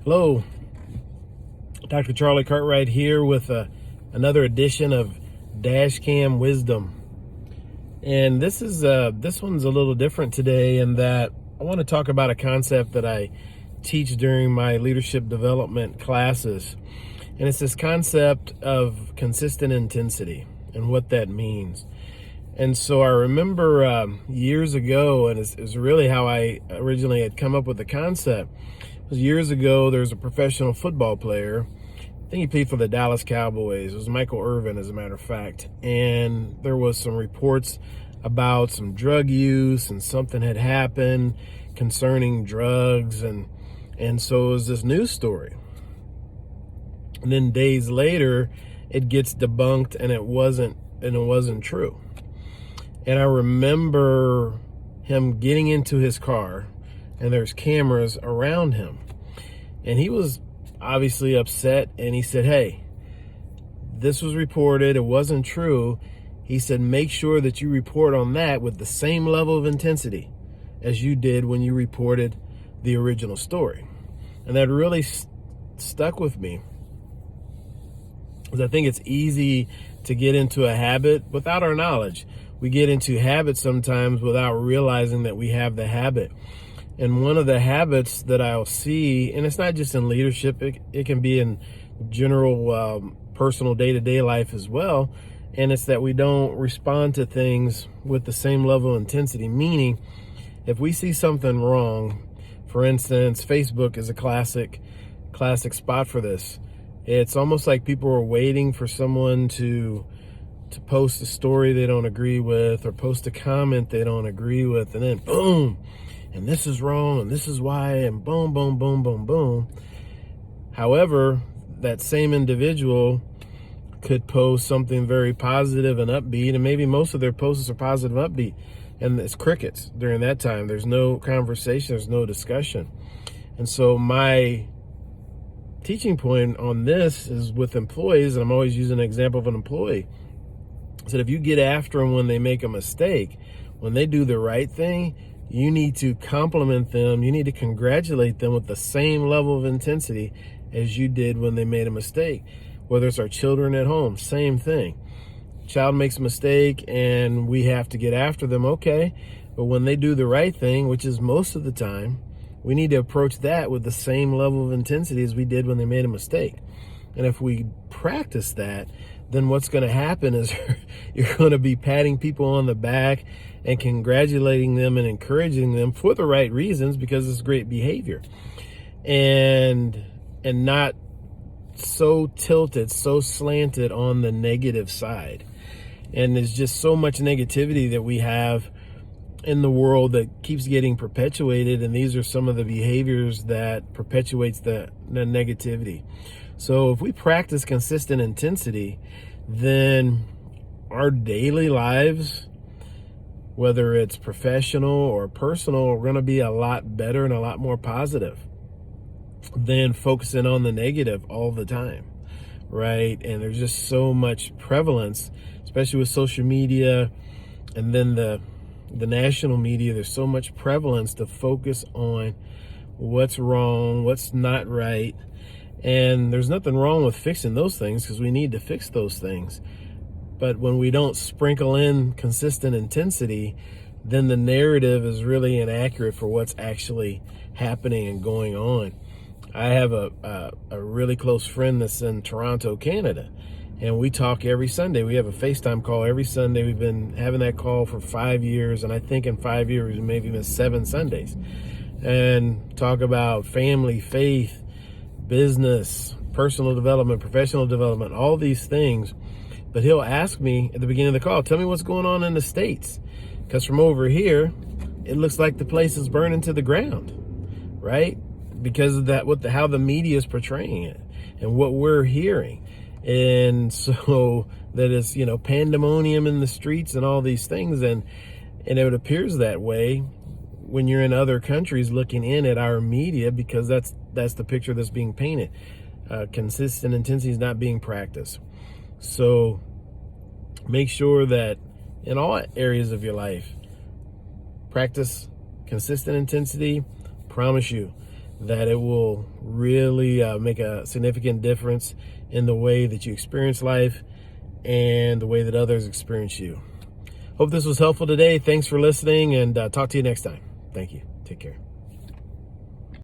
Hello, Dr. Charlie Cartwright here with another edition of Dashcam Wisdom. And this one's a little different today in that I want to talk about a concept that I teach during my leadership development classes. And it's this concept of consistent intensity and what that means. And so I remember years ago, and it's really how I originally had come up with the concept. It was years ago, there was a professional football player. I think he played for the Dallas Cowboys. It was Michael Irvin, as a matter of fact. And there was some reports about some drug use and something had happened concerning drugs. And so it was this news story. And then days later, it gets debunked and it wasn't true. And I remember him getting into his car and there's cameras around him. And he was obviously upset and he said, "Hey, this was reported, it wasn't true." He said, "Make sure that you report on that with the same level of intensity as you did when you reported the original story." And that really stuck with me, because I think it's easy to get into a habit without our knowledge. We get into habits sometimes without realizing that we have the habit. And one of the habits that I'll see, and it's not just in leadership, it can be in general personal day-to-day life as well, and it's that we don't respond to things with the same level of intensity. Meaning, if we see something wrong, for instance, Facebook is a classic spot for this. It's almost like people are waiting for someone to post a story they don't agree with or post a comment they don't agree with, and then boom, and this is wrong, and this is why, and boom, boom, boom, boom, boom. However, that same individual could post something very positive and upbeat, and maybe most of their posts are positive and upbeat, and it's crickets during that time. There's no conversation, there's no discussion. And so my teaching point on this is with employees, and I'm always using an example of an employee. I said, if you get after them when they make a mistake, when they do the right thing, you need to compliment them. You need to congratulate them with the same level of intensity as you did when they made a mistake. Whether it's our children at home, same thing. Child makes a mistake and we have to get after them, okay. But when they do the right thing, which is most of the time, we need to approach that with the same level of intensity as we did when they made a mistake. And if we practice that, then what's going to happen is you're going to be patting people on the back and congratulating them and encouraging them for the right reasons, because it's great behavior, and not so tilted, so slanted on the negative side. And there's just so much negativity that we have in the world that keeps getting perpetuated, and these are some of the behaviors that perpetuates the negativity. So if we practice consistent intensity, then our daily lives, whether it's professional or personal, are going to be a lot better and a lot more positive than focusing on the negative all the time, right? And there's just so much prevalence, especially with social media and then the national media. There's so much prevalence to focus on what's wrong, what's not right. And there's nothing wrong with fixing those things, because we need to fix those things. But when we don't sprinkle in consistent intensity, then the narrative is really inaccurate for what's actually happening and going on. I have a really close friend that's in Toronto, Canada, and we talk every Sunday. We have a FaceTime call every Sunday. We've been having that call for 5 years, and I think in 5 years we maybe missed 7 Sundays, and talk about family, faith, business, personal development, professional development, all these things. But he'll ask me at the beginning of the call, "Tell me what's going on in the States," because from over here, it looks like the place is burning to the ground, right? Because of that, how the media is portraying it and what we're hearing. And so that is, pandemonium in the streets and all these things. And it appears that way when you're in other countries looking in at our media, because that's the picture that's being painted. Consistent intensity is not being practiced. So make sure that in all areas of your life, practice consistent intensity. Promise you, that it will really make a significant difference in the way that you experience life and the way that others experience you. Hope this was helpful today. Thanks for listening, and talk to you next time. Thank you. Take care.